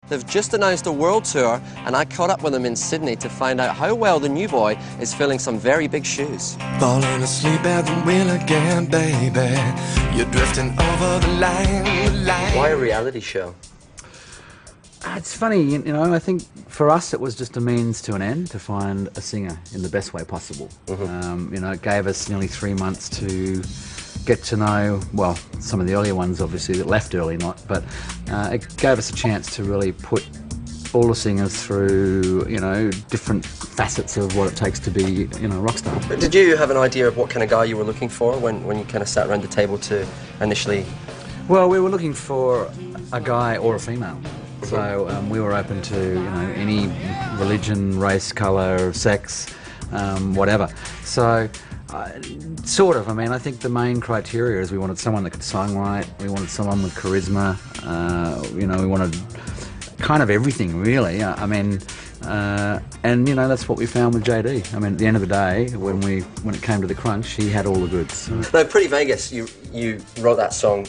They've just announced a world tour, and I caught up with them in Sydney to find out how well the new boy is filling some very big shoes. Falling asleep at the wheel again, baby. You're drifting over the line. Why a reality show? It's funny, you know, I think for us it was just a means to an end to find a singer in the best way possible. You know, it gave us nearly 3 months to get to know, well, some of the earlier ones obviously that left early, but it gave us a chance to really put all the singers through, you know, different facets of what it takes to be, you know, a rock star. Did you have an idea of what kind of guy you were looking for when you kind of sat around the table to initially? Well, we were looking for a guy or a female. So we were open to, you know, any religion, race, colour, sex, whatever. So, sort of, I mean, I think the main criteria is we wanted someone that could songwrite, we wanted someone with charisma, you know, we wanted kind of everything, really. I mean, and, you know, that's what we found with JD. I mean, at the end of the day, when it came to the crunch, he had all the goods. So. Now, Pretty Vegas, you wrote that song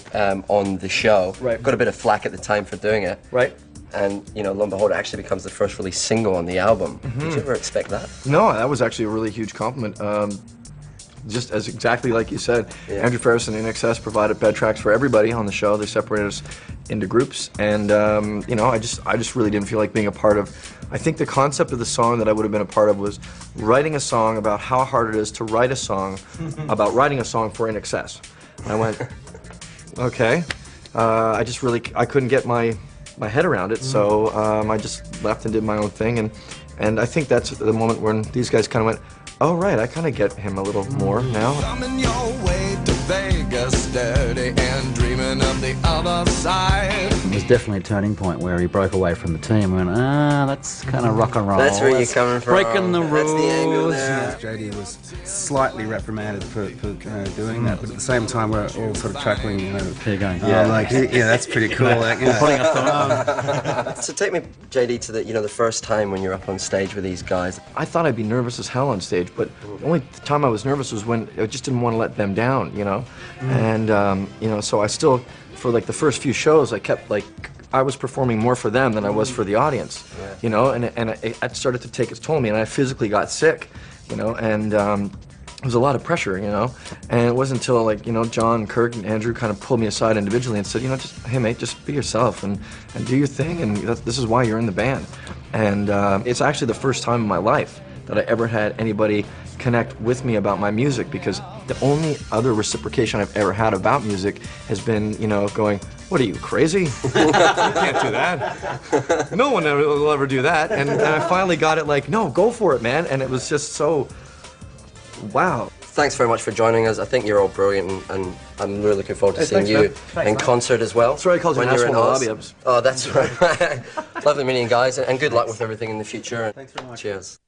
on the show. Right. Got a bit of flack at the time for doing it. Right. And, you know, lo and behold, it actually becomes the first release single on the album. Did you ever expect that? No, that was actually a really huge compliment. Just as exactly like you said, Andrew Ferris and INXS provided bed tracks for everybody on the show. They separated us into groups, and you know, I just really didn't feel like being a part of. I think the concept of the song that I would have been a part of was writing a song about how hard it is to write a song about writing a song for INXS. And I went, okay. I couldn't get my head around it, so I just left and did my own thing, and I think that's the moment when these guys kind of went, oh right, I kind of get him a little more now. Coming your way to Vegas, dirty and dreaming of the other side. It was definitely a turning point where he broke away from the team and went, that's kind of rock and roll. That's where you're coming from. Breaking the rules. That's the angle there. JD was slightly reprimanded for doing that, but at the same time we're all sort of chuckling, you know. There you go. Yeah, like, yeah, that's pretty cool. Like, yeah. Putting up the So take me, JD, to the first time when you're up on stage with these guys. I thought I'd be nervous as hell on stage, but the only time I was nervous was when I just didn't want to let them down, you know? And, you know, so I still, for like the first few shows, I kept like, I was performing more for them than I was for the audience, you know? And it started to take its toll on me, and I physically got sick, you know? And it was a lot of pressure, you know? And it wasn't until, like, you know, John, Kirk, and Andrew kind of pulled me aside individually and said, you know, just, hey mate, just be yourself and do your thing, and this is why you're in the band. And it's actually the first time in my life that I ever had anybody connect with me about my music, because the only other reciprocation I've ever had about music has been, you know, going, what are you, crazy? You can't do that. No one will ever do that. And I finally got it like, no, go for it, man. And it was just so, wow. Thanks very much for joining us. I think you're all brilliant, and I'm really looking forward to seeing you in concert as well. That's right, I called you an asshole in the lobby. Oh, that's right. Lovely meeting, guys, and good luck with everything in the future. Thanks very much. Cheers.